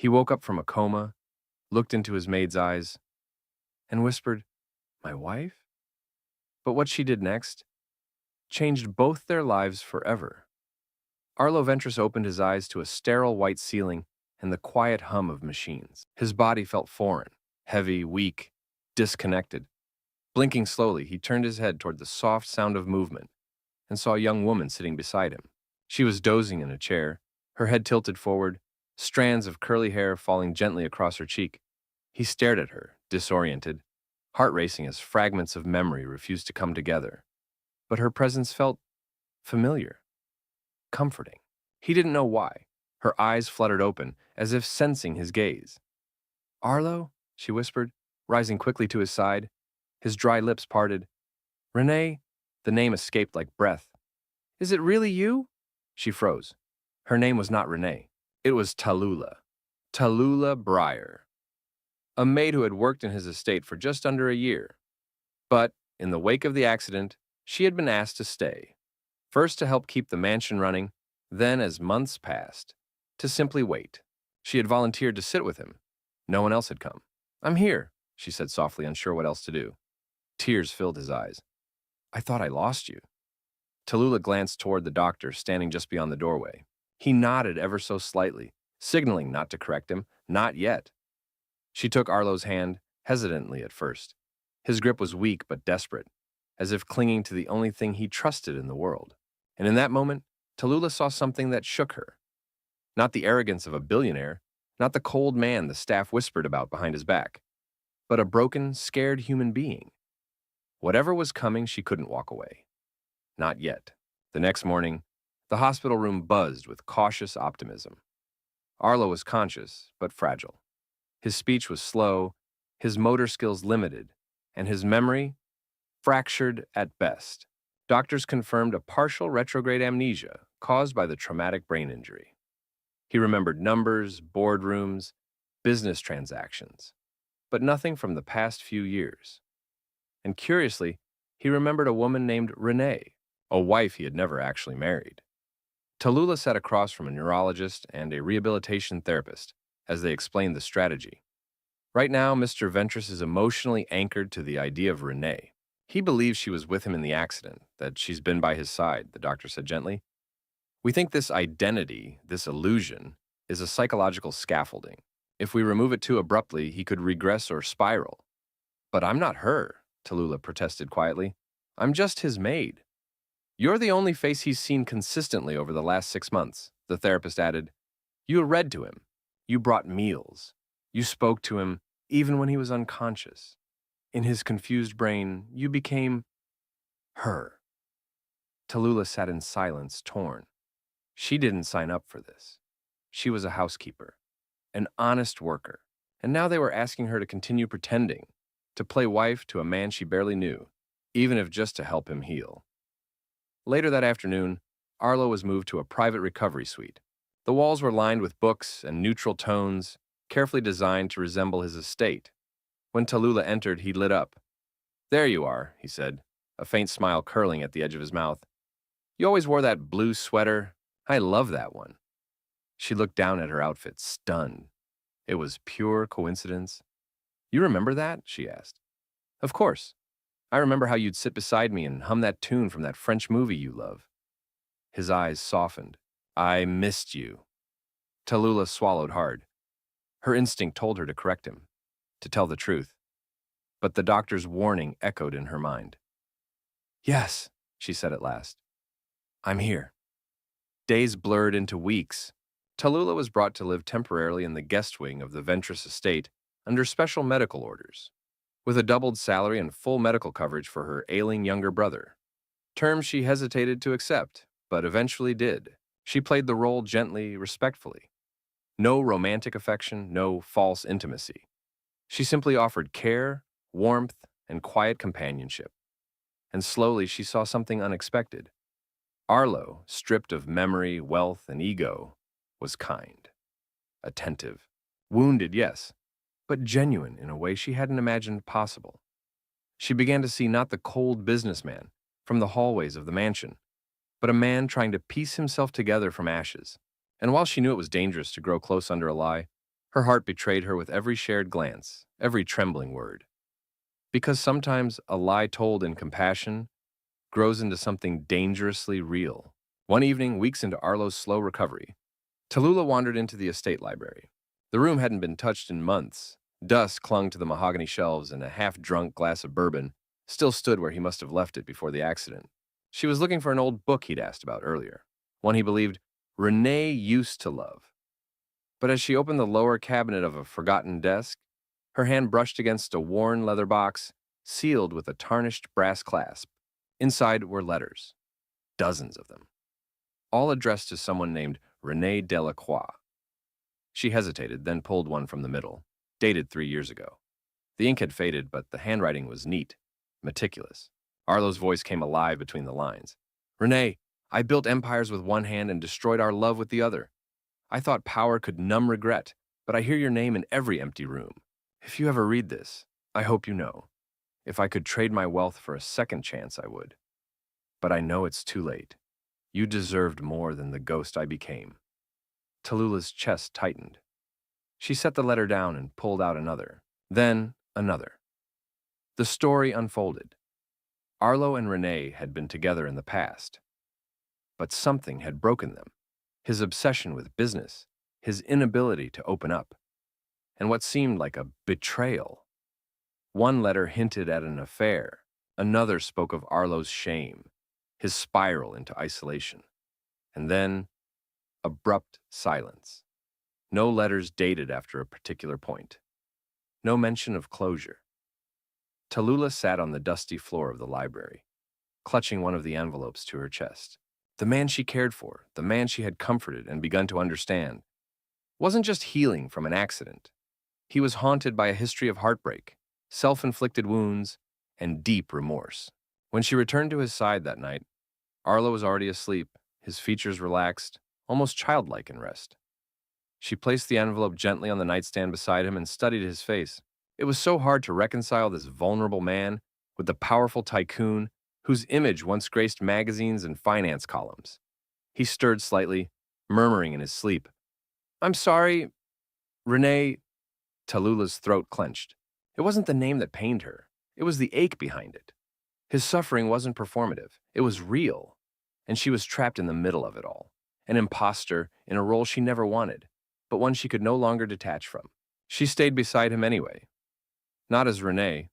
He woke up from a coma, looked into his maid's eyes, and whispered, "My wife?" But what she did next changed both their lives forever. Arlo Ventris opened his eyes to a sterile white ceiling and the quiet hum of machines. His body felt foreign, heavy, weak, disconnected. Blinking slowly, he turned his head toward the soft sound of movement and saw a young woman sitting beside him. She was dozing in a chair, her head tilted forward, strands of curly hair falling gently across her cheek. He stared at her, disoriented, heart racing as fragments of memory refused to come together. But her presence felt familiar, comforting. He didn't know why. Her eyes fluttered open, as if sensing his gaze. "Arlo?" she whispered, rising quickly to his side. His dry lips parted. "Renee?" The name escaped like breath. "Is it really you?" She froze. Her name was not Renee. It was Tallulah. Tallulah Breyer, a maid who had worked in his estate for just under a year. But, in the wake of the accident, she had been asked to stay. First to help keep the mansion running, then, as months passed, to simply wait. She had volunteered to sit with him. No one else had come. "I'm here," she said softly, unsure what else to do. Tears filled his eyes. "I thought I lost you." Tallulah glanced toward the doctor standing just beyond the doorway. He nodded ever so slightly, signaling not to correct him, not yet. She took Arlo's hand, hesitantly at first. His grip was weak but desperate, as if clinging to the only thing he trusted in the world. And in that moment, Tallulah saw something that shook her. Not the arrogance of a billionaire, not the cold man the staff whispered about behind his back, but a broken, scared human being. Whatever was coming, she couldn't walk away. Not yet. The next morning, the hospital room buzzed with cautious optimism. Arlo was conscious, but fragile. His speech was slow, his motor skills limited, and his memory fractured at best. Doctors confirmed a partial retrograde amnesia caused by the traumatic brain injury. He remembered numbers, boardrooms, business transactions, but nothing from the past few years. And curiously, he remembered a woman named Renee, a wife he had never actually married. Tallulah sat across from a neurologist and a rehabilitation therapist as they explained the strategy. Right now, Mr. Ventris is emotionally anchored to the idea of Renee. He believes she was with him in the accident, that she's been by his side, the doctor said gently. We think this identity, this illusion, is a psychological scaffolding. If we remove it too abruptly, he could regress or spiral. But I'm not her, Tallulah protested quietly. I'm just his maid. You're the only face he's seen consistently over the last 6 months, the therapist added. You read to him. You brought meals. You spoke to him even when he was unconscious. In his confused brain, you became her. Tallulah sat in silence, torn. She didn't sign up for this. She was a housekeeper, an honest worker, and now they were asking her to continue pretending, to play wife to a man she barely knew, even if just to help him heal. Later that afternoon, Arlo was moved to a private recovery suite. The walls were lined with books and neutral tones, carefully designed to resemble his estate. When Tallulah entered, he lit up. There you are, he said, a faint smile curling at the edge of his mouth. You always wore that blue sweater. I love that one. She looked down at her outfit, stunned. It was pure coincidence. You remember that? She asked. Of course. I remember how you'd sit beside me and hum that tune from that French movie you love. His eyes softened. I missed you. Tallulah swallowed hard. Her instinct told her to correct him, to tell the truth. But the doctor's warning echoed in her mind. Yes, she said at last. I'm here. Days blurred into weeks. Tallulah was brought to live temporarily in the guest wing of the Ventris estate under special medical orders, with a doubled salary and full medical coverage for her ailing younger brother. Terms she hesitated to accept, but eventually did. She played the role gently, respectfully. No romantic affection, no false intimacy. She simply offered care, warmth, and quiet companionship. And slowly she saw something unexpected. Arlo, stripped of memory, wealth, and ego, was kind, attentive, wounded, yes, but genuine in a way she hadn't imagined possible. She began to see not the cold businessman from the hallways of the mansion, but a man trying to piece himself together from ashes. And while she knew it was dangerous to grow close under a lie, Her heart betrayed her with every shared glance, every trembling word. Because sometimes a lie told in compassion grows into something dangerously real. One evening, weeks into Arlo's slow recovery, Tallulah wandered into the estate library. The room hadn't been touched in months. Dust clung to the mahogany shelves, and a half-drunk glass of bourbon still stood where he must have left it before the accident. She was looking for an old book he'd asked about earlier, one he believed Renee used to love. But as she opened the lower cabinet of a forgotten desk, her hand brushed against a worn leather box sealed with a tarnished brass clasp. Inside were letters, dozens of them, all addressed to someone named Renee Delacroix. She hesitated, then pulled one from the middle, dated 3 years ago. The ink had faded, but the handwriting was neat, meticulous. Arlo's voice came alive between the lines. Renee, I built empires with one hand and destroyed our love with the other. I thought power could numb regret, but I hear your name in every empty room. If you ever read this, I hope you know. If I could trade my wealth for a second chance, I would. But I know it's too late. You deserved more than the ghost I became. Tallulah's chest tightened. She set the letter down and pulled out another, then another. The story unfolded. Arlo and Renee had been together in the past, but something had broken them. His obsession with business, his inability to open up, and what seemed like a betrayal. One letter hinted at an affair, another spoke of Arlo's shame, his spiral into isolation. And then, abrupt silence. No letters dated after a particular point. No mention of closure. Tallulah sat on the dusty floor of the library, clutching one of the envelopes to her chest. The man she cared for, the man she had comforted and begun to understand, wasn't just healing from an accident. He was haunted by a history of heartbreak, self-inflicted wounds, and deep remorse. When she returned to his side that night, Arlo was already asleep, his features relaxed, almost childlike in rest. She placed the envelope gently on the nightstand beside him and studied his face. It was so hard to reconcile this vulnerable man with the powerful tycoon whose image once graced magazines and finance columns. He stirred slightly, murmuring in his sleep, I'm sorry, Renee. Tallulah's throat clenched. It wasn't the name that pained her. It was the ache behind it. His suffering wasn't performative. It was real. And she was trapped in the middle of it all. An imposter in a role she never wanted, but one she could no longer detach from. She stayed beside him anyway. Not as Renee,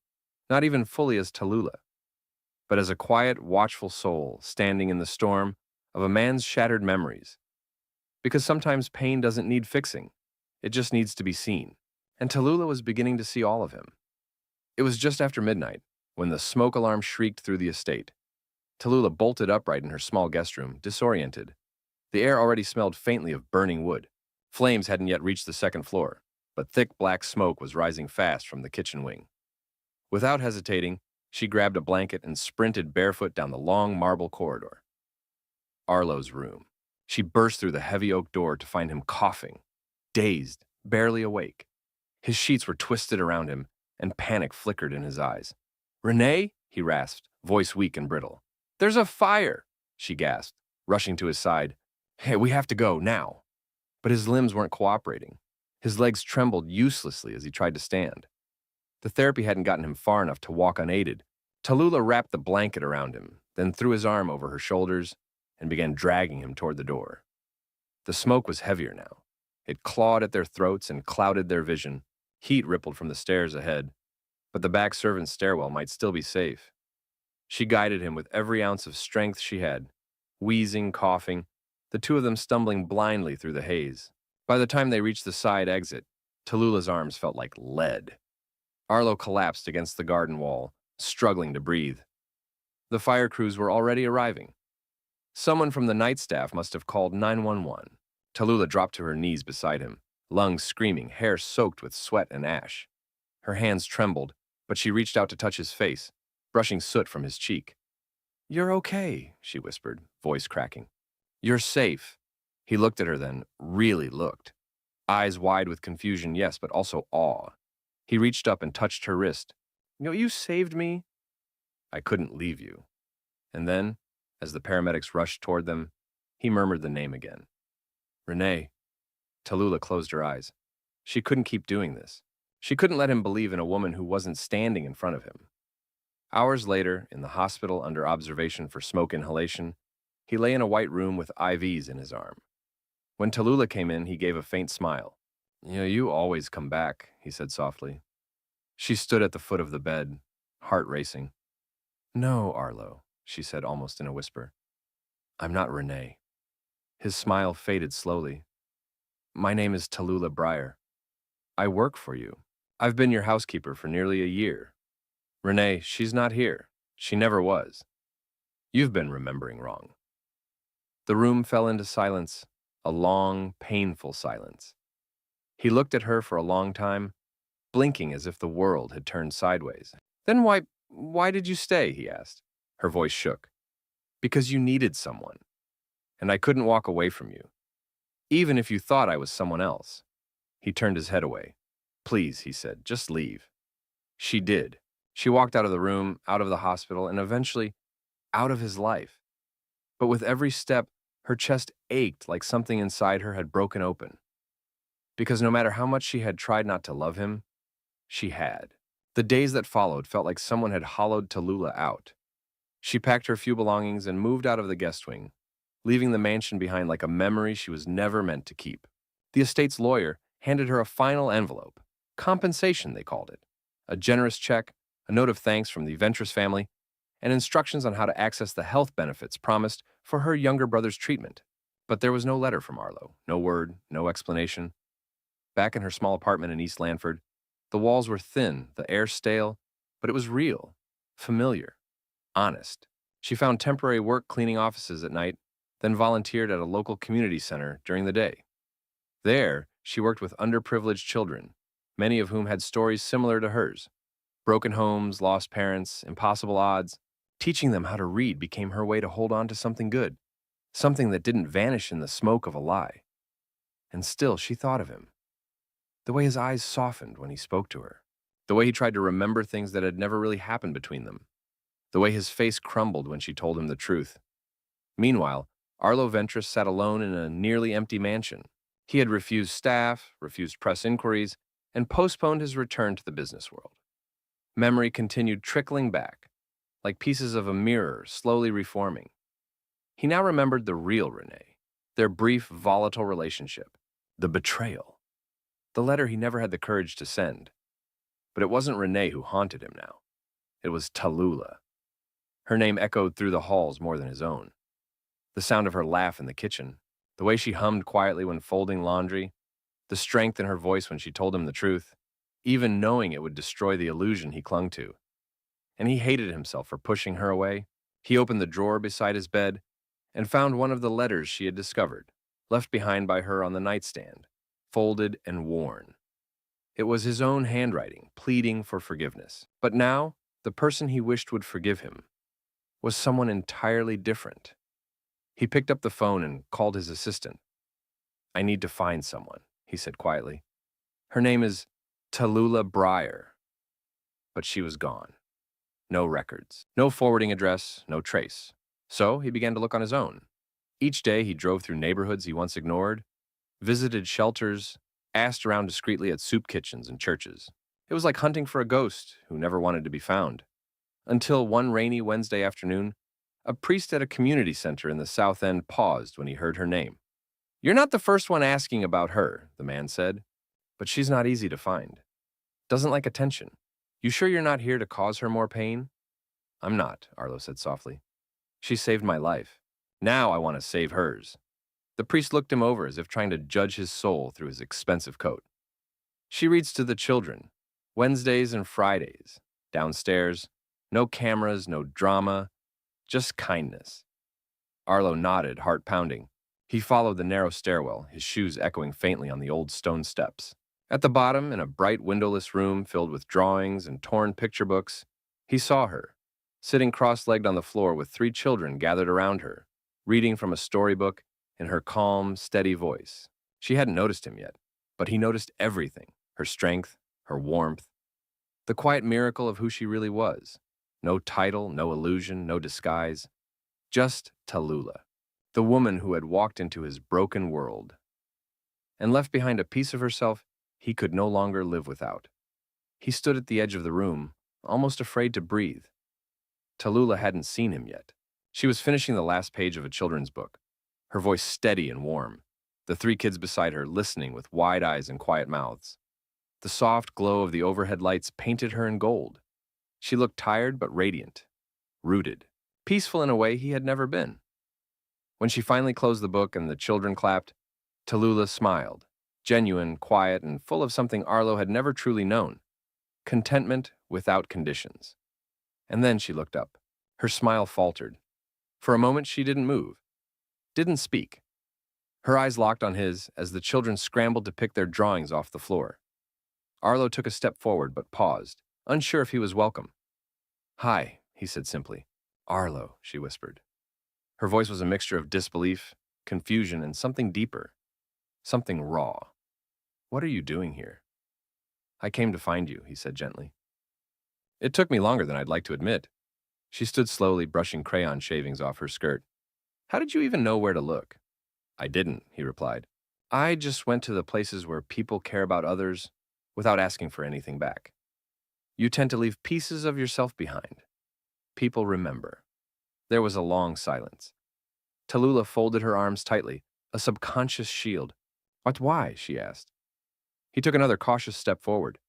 not even fully as Tallulah, but as a quiet, watchful soul standing in the storm of a man's shattered memories. Because sometimes pain doesn't need fixing. It just needs to be seen. And Tallulah was beginning to see all of him. It was just after midnight, when the smoke alarm shrieked through the estate. Tallulah bolted upright in her small guest room, disoriented. The air already smelled faintly of burning wood. Flames hadn't yet reached the second floor, but thick black smoke was rising fast from the kitchen wing. Without hesitating, she grabbed a blanket and sprinted barefoot down the long marble corridor. Arlo's room. She burst through the heavy oak door to find him coughing, dazed, barely awake. His sheets were twisted around him, and panic flickered in his eyes. Renee, he rasped, voice weak and brittle. There's a fire, she gasped, rushing to his side. Hey, we have to go, now. But his limbs weren't cooperating. His legs trembled uselessly as he tried to stand. The therapy hadn't gotten him far enough to walk unaided. Tallulah wrapped the blanket around him, then threw his arm over her shoulders and began dragging him toward the door. The smoke was heavier now. It clawed at their throats and clouded their vision. Heat rippled from the stairs ahead, but the back servants' stairwell might still be safe. She guided him with every ounce of strength she had, wheezing, coughing, the two of them stumbling blindly through the haze. By the time they reached the side exit, Tallulah's arms felt like lead. Arlo collapsed against the garden wall, struggling to breathe. The fire crews were already arriving. Someone from the night staff must have called 911. Tallulah dropped to her knees beside him, lungs screaming, hair soaked with sweat and ash. Her hands trembled, but she reached out to touch his face, brushing soot from his cheek. You're okay, she whispered, voice cracking. You're safe. He looked at her then, really looked. Eyes wide with confusion, yes, but also awe. He reached up and touched her wrist. You saved me. I couldn't leave you. And then, as the paramedics rushed toward them, he murmured the name again. Renee. Tallulah closed her eyes. She couldn't keep doing this. She couldn't let him believe in a woman who wasn't standing in front of him. Hours later, in the hospital under observation for smoke inhalation, he lay in a white room with IVs in his arm. When Tallulah came in, he gave a faint smile. You always come back," he said softly. She stood at the foot of the bed, heart racing. "No, Arlo," she said almost in a whisper. "I'm not Renee." His smile faded slowly. "My name is Tallulah Breyer. I work for you. I've been your housekeeper for nearly a year. Renee, she's not here. She never was. You've been remembering wrong." The room fell into silence, a long, painful silence. He looked at her for a long time, blinking as if the world had turned sideways. "Then why did you stay?" he asked. Her voice shook. "Because you needed someone, and I couldn't walk away from you, even if you thought I was someone else." He turned his head away. "Please," he said, "just leave." She did. She walked out of the room, out of the hospital, and eventually out of his life. But with every step, her chest ached like something inside her had broken open. Because no matter how much she had tried not to love him, she had. The days that followed felt like someone had hollowed Tallulah out. She packed her few belongings and moved out of the guest wing, leaving the mansion behind like a memory she was never meant to keep. The estate's lawyer handed her a final envelope. Compensation, they called it. A generous check, a note of thanks from the Ventris family, and instructions on how to access the health benefits promised for her younger brother's treatment. But there was no letter from Arlo, no word, no explanation. Back in her small apartment in East Lanford, the walls were thin, the air stale, but it was real, familiar, honest. She found temporary work cleaning offices at night, then volunteered at a local community center during the day. There, she worked with underprivileged children, many of whom had stories similar to hers. Broken homes, lost parents, impossible odds. Teaching them how to read became her way to hold on to something good, something that didn't vanish in the smoke of a lie. And still, she thought of him. The way his eyes softened when he spoke to her. The way he tried to remember things that had never really happened between them. The way his face crumbled when she told him the truth. Meanwhile, Arlo Ventris sat alone in a nearly empty mansion. He had refused staff, refused press inquiries, and postponed his return to the business world. Memory continued trickling back, like pieces of a mirror slowly reforming. He now remembered the real Renee, their brief, volatile relationship, the betrayal, the letter he never had the courage to send. But it wasn't Renee who haunted him now. It was Tallulah. Her name echoed through the halls more than his own. The sound of her laugh in the kitchen, the way she hummed quietly when folding laundry, the strength in her voice when she told him the truth, even knowing it would destroy the illusion he clung to. And he hated himself for pushing her away. He opened the drawer beside his bed and found one of the letters she had discovered, left behind by her on the nightstand, folded and worn. It was his own handwriting, pleading for forgiveness. But now, the person he wished would forgive him was someone entirely different. He picked up the phone and called his assistant. "I need to find someone," he said quietly. "Her name is Tallulah Breyer." But she was gone. No records, no forwarding address, no trace. So he began to look on his own. Each day he drove through neighborhoods he once ignored, visited shelters, asked around discreetly at soup kitchens and churches. It was like hunting for a ghost who never wanted to be found. Until one rainy Wednesday afternoon, a priest at a community center in the South End paused when he heard her name. "You're not the first one asking about her," the man said, "but she's not easy to find. Doesn't like attention. You sure you're not here to cause her more pain?" "I'm not," Arlo said softly. "She saved my life. Now I want to save hers." The priest looked him over as if trying to judge his soul through his expensive coat. "She reads to the children, Wednesdays and Fridays, downstairs. No cameras, no drama, just kindness." Arlo nodded, heart pounding. He followed the narrow stairwell, his shoes echoing faintly on the old stone steps. At the bottom, in a bright windowless room filled with drawings and torn picture books, he saw her, sitting cross-legged on the floor with 3 children gathered around her, reading from a storybook in her calm, steady voice. She hadn't noticed him yet, but he noticed everything, her strength, her warmth, the quiet miracle of who she really was. No title, no illusion, no disguise. Just Tallulah, the woman who had walked into his broken world and left behind a piece of herself he could no longer live without. He stood at the edge of the room, almost afraid to breathe. Tallulah hadn't seen him yet. She was finishing the last page of a children's book, her voice steady and warm, the three kids beside her listening with wide eyes and quiet mouths. The soft glow of the overhead lights painted her in gold. She looked tired but radiant, rooted, peaceful in a way he had never been. When she finally closed the book and the children clapped, Tallulah smiled, genuine, quiet, and full of something Arlo had never truly known, contentment without conditions. And then she looked up. Her smile faltered. For a moment she didn't move, didn't speak. Her eyes locked on his as the children scrambled to pick their drawings off the floor. Arlo took a step forward but paused, unsure if he was welcome. "Hi," he said simply. "Arlo," she whispered. Her voice was a mixture of disbelief, confusion, and something deeper, something raw. "What are you doing here?" "I came to find you," he said gently. "It took me longer than I'd like to admit." She stood slowly, brushing crayon shavings off her skirt. "How did you even know where to look?" "I didn't," he replied. "I just went to the places where people care about others without asking for anything back. You tend to leave pieces of yourself behind. People remember." There was a long silence. Tallulah folded her arms tightly, a subconscious shield. "But why?" she asked. He took another cautious step forward.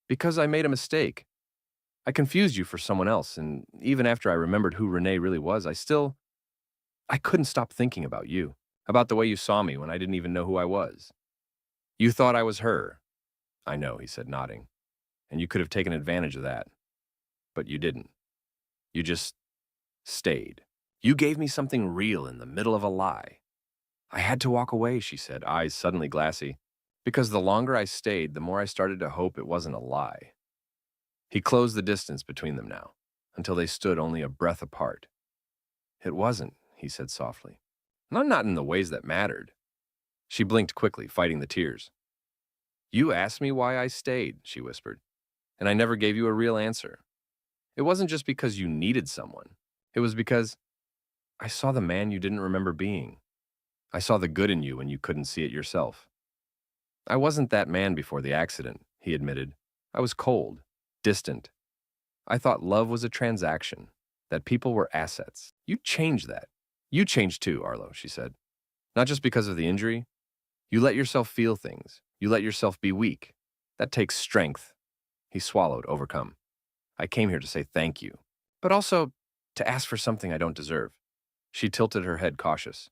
"Because I made a mistake. I confused you for someone else, and even after I remembered who Renee really was, I couldn't stop thinking about you, about the way you saw me when I didn't even know who I was. You thought I was her." "I know," he said, nodding. "And you could have taken advantage of that. But you didn't. You just stayed. You gave me something real in the middle of a lie." "I had to walk away," she said, eyes suddenly glassy, "because the longer I stayed, the more I started to hope it wasn't a lie." He closed the distance between them now, until they stood only a breath apart. "It wasn't," he said softly. Not in the ways that mattered." She blinked quickly, fighting the tears. "You asked me why I stayed," she whispered, "and I never gave you a real answer. It wasn't just because you needed someone. It was because I saw the man you didn't remember being. I saw the good in you when you couldn't see it yourself. I wasn't that man before the accident," he admitted. "I was cold, distant. I thought love was a transaction, that people were assets. You changed that. You changed too, Arlo," she said. "Not just because of the injury. You let yourself feel things. You let yourself be weak. That takes strength." He swallowed, overcome. "I came here to say thank you, but also to ask for something I don't deserve." She tilted her head, cautious.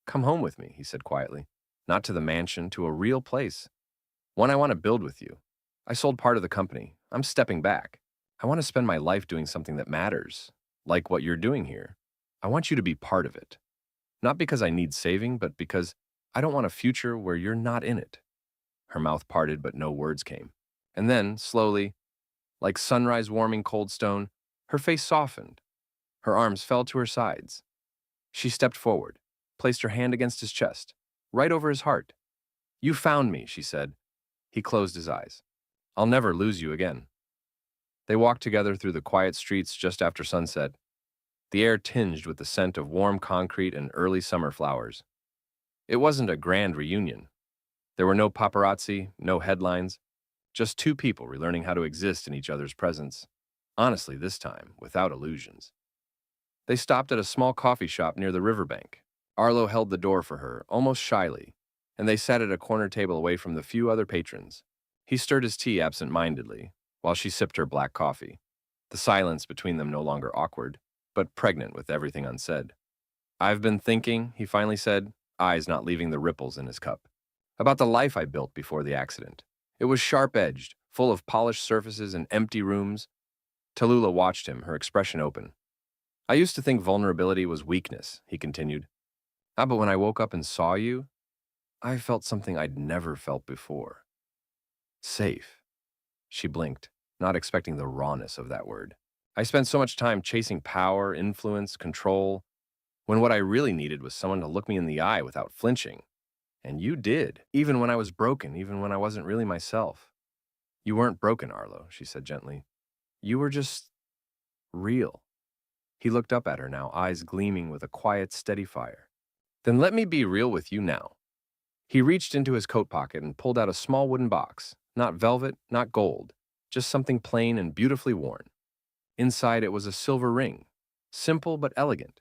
"Come home with me," he said quietly. "Not to the mansion, to a real place. One I want to build with you. I sold part of the company. I'm stepping back. I want to spend my life doing something that matters, like what you're doing here. I want you to be part of it. Not because I need saving, but because I don't want a future where you're not in it." Her mouth parted, but no words came. And then, slowly, like sunrise warming cold stone, her face softened. Her arms fell to her sides. She stepped forward, placed her hand against his chest, right over his heart. "You found me," she said. He closed his eyes. "I'll never lose you again." They walked together through the quiet streets just after sunset, the air tinged with the scent of warm concrete and early summer flowers. It wasn't a grand reunion. There were no paparazzi, no headlines, just two people relearning how to exist in each other's presence. Honestly, this time, without illusions. They stopped at a small coffee shop near the riverbank. Arlo held the door for her, almost shyly, and they sat at a corner table away from the few other patrons. He stirred his tea absent-mindedly, while she sipped her black coffee. The silence between them no longer awkward, but pregnant with everything unsaid. "I've been thinking," he finally said, eyes not leaving the ripples in his cup, "about the life I built before the accident. It was sharp-edged, full of polished surfaces and empty rooms." Tallulah watched him, her expression open. "I used to think vulnerability was weakness," he continued. But when I woke up and saw you, I felt something I'd never felt before. Safe." She blinked, not expecting the rawness of that word. "I spent so much time chasing power, influence, control, when what I really needed was someone to look me in the eye without flinching. And you did, even when I was broken, even when I wasn't really myself." "You weren't broken, Arlo," she said gently. "You were just real." He looked up at her now, eyes gleaming with a quiet, steady fire. "Then let me be real with you now. He reached into his coat pocket and pulled out a small wooden box, not velvet, not gold, just something plain and beautifully worn. Inside it was a silver ring, simple but elegant,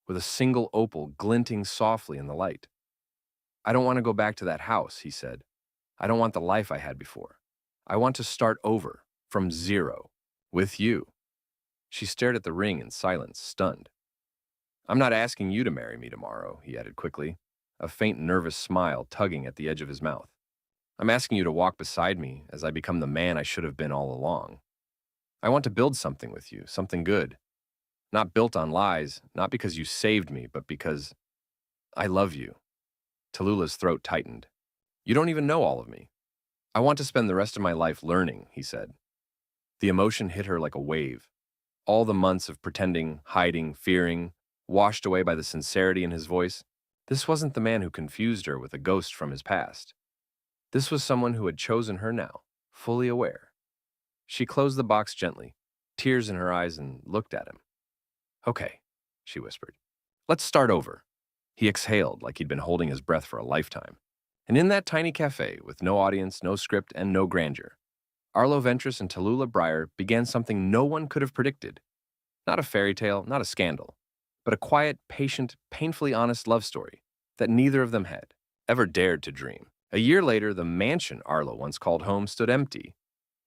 with a single opal glinting softly in the light. I don't want to go back to that house, he said. I don't want the life I had before. I want to start over, from zero, with you. She stared at the ring in silence, stunned. I'm not asking you to marry me tomorrow, he added quickly, a faint nervous smile tugging at the edge of his mouth. I'm asking you to walk beside me as I become the man I should have been all along. I want to build something with you, something good. Not built on lies, not because you saved me, but because I love you. Tallulah's throat tightened. You don't even know all of me. I want to spend the rest of my life learning, he said. The emotion hit her like a wave. All the months of pretending, hiding, fearing, washed away by the sincerity in his voice. This wasn't the man who confused her with a ghost from his past. This was someone who had chosen her now, fully aware. She closed the box gently, tears in her eyes, and looked at him. Okay, she whispered. Let's start over. He exhaled like he'd been holding his breath for a lifetime. And in that tiny cafe, with no audience, no script, and no grandeur, Arlo Ventris and Tallulah Breyer began something no one could have predicted. Not a fairy tale, not a scandal, but a quiet, patient, painfully honest love story that neither of them had ever dared to dream. A year later, the mansion Arlo once called home stood empty,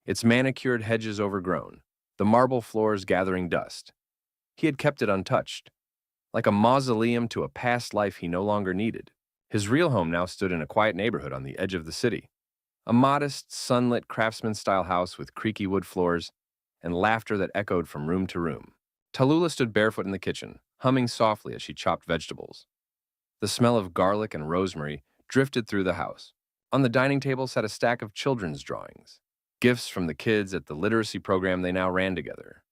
its manicured hedges overgrown, the marble floors gathering dust. He had kept it untouched, like a mausoleum to a past life he no longer needed. His real home now stood in a quiet neighborhood on the edge of the city, a modest, sunlit craftsman-style house with creaky wood floors and laughter that echoed from room to room. Tallulah stood barefoot in the kitchen, humming softly as she chopped vegetables. The smell of garlic and rosemary drifted through the house. On the dining table sat a stack of children's drawings, gifts from the kids at the literacy program they now ran together.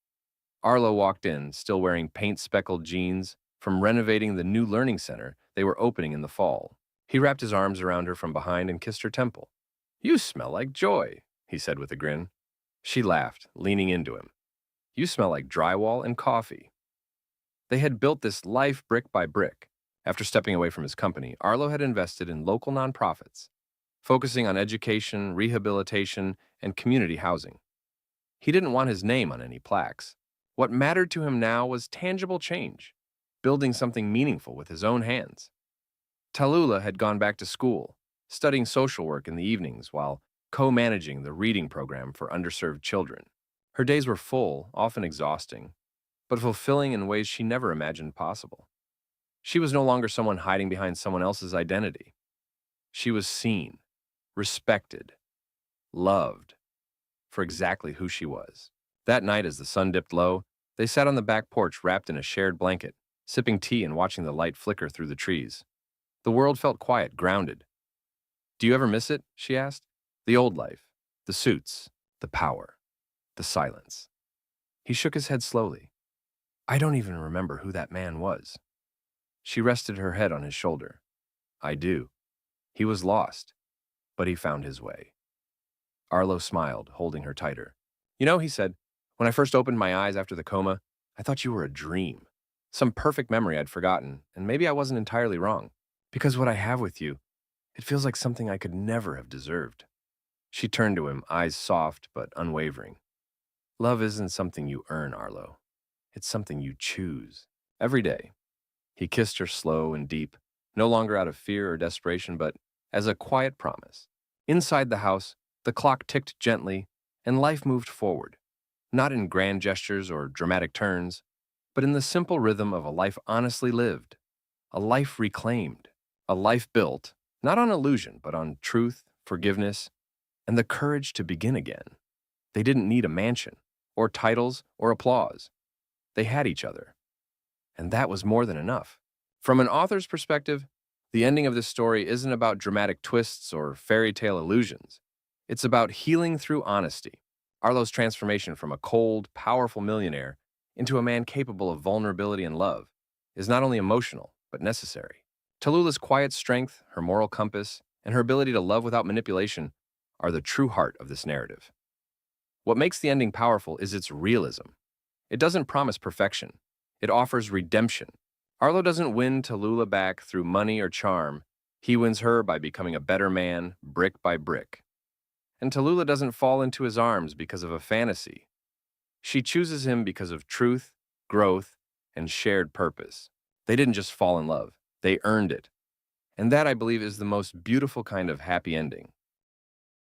Arlo walked in, still wearing paint-speckled jeans from renovating the new learning center they were opening in the fall. He wrapped his arms around her from behind and kissed her temple. You smell like joy, he said with a grin. She laughed, leaning into him. You smell like drywall and coffee. They had built this life brick by brick. After stepping away from his company, Arlo had invested in local nonprofits, focusing on education, rehabilitation, and community housing. He didn't want his name on any plaques. What mattered to him now was tangible change, building something meaningful with his own hands. Tallulah had gone back to school, studying social work in the evenings while co-managing the reading program for underserved children. Her days were full, often exhausting, but fulfilling in ways she never imagined possible. She was no longer someone hiding behind someone else's identity. She was seen, respected, loved for exactly who she was. That night, as the sun dipped low, they sat on the back porch wrapped in a shared blanket, sipping tea and watching the light flicker through the trees. The world felt quiet, grounded. Do you ever miss it? She asked. The old life, the suits, the power, the silence. He shook his head slowly. I don't even remember who that man was. She rested her head on his shoulder. I do. He was lost, but he found his way. Arlo smiled, holding her tighter. You know, he said, when I first opened my eyes after the coma, I thought you were a dream. Some perfect memory I'd forgotten, and maybe I wasn't entirely wrong. Because what I have with you, it feels like something I could never have deserved. She turned to him, eyes soft but unwavering. Love isn't something you earn, Arlo. It's something you choose. Every day. He kissed her slow and deep, no longer out of fear or desperation, but as a quiet promise. Inside the house, the clock ticked gently, and life moved forward. Not in grand gestures or dramatic turns, but in the simple rhythm of a life honestly lived, a life reclaimed, a life built, not on illusion, but on truth, forgiveness, and the courage to begin again. They didn't need a mansion, or titles, or applause. They had each other. And that was more than enough. From an author's perspective, the ending of this story isn't about dramatic twists or fairy tale illusions. It's about healing through honesty. Arlo's transformation from a cold, powerful millionaire into a man capable of vulnerability and love is not only emotional, but necessary. Tallulah's quiet strength, her moral compass, and her ability to love without manipulation are the true heart of this narrative. What makes the ending powerful is its realism. It doesn't promise perfection. It offers redemption. Arlo doesn't win Tallulah back through money or charm. He wins her by becoming a better man, brick by brick. And Tallulah doesn't fall into his arms because of a fantasy. She chooses him because of truth, growth, and shared purpose. They didn't just fall in love, they earned it. And that, I believe, is the most beautiful kind of happy ending.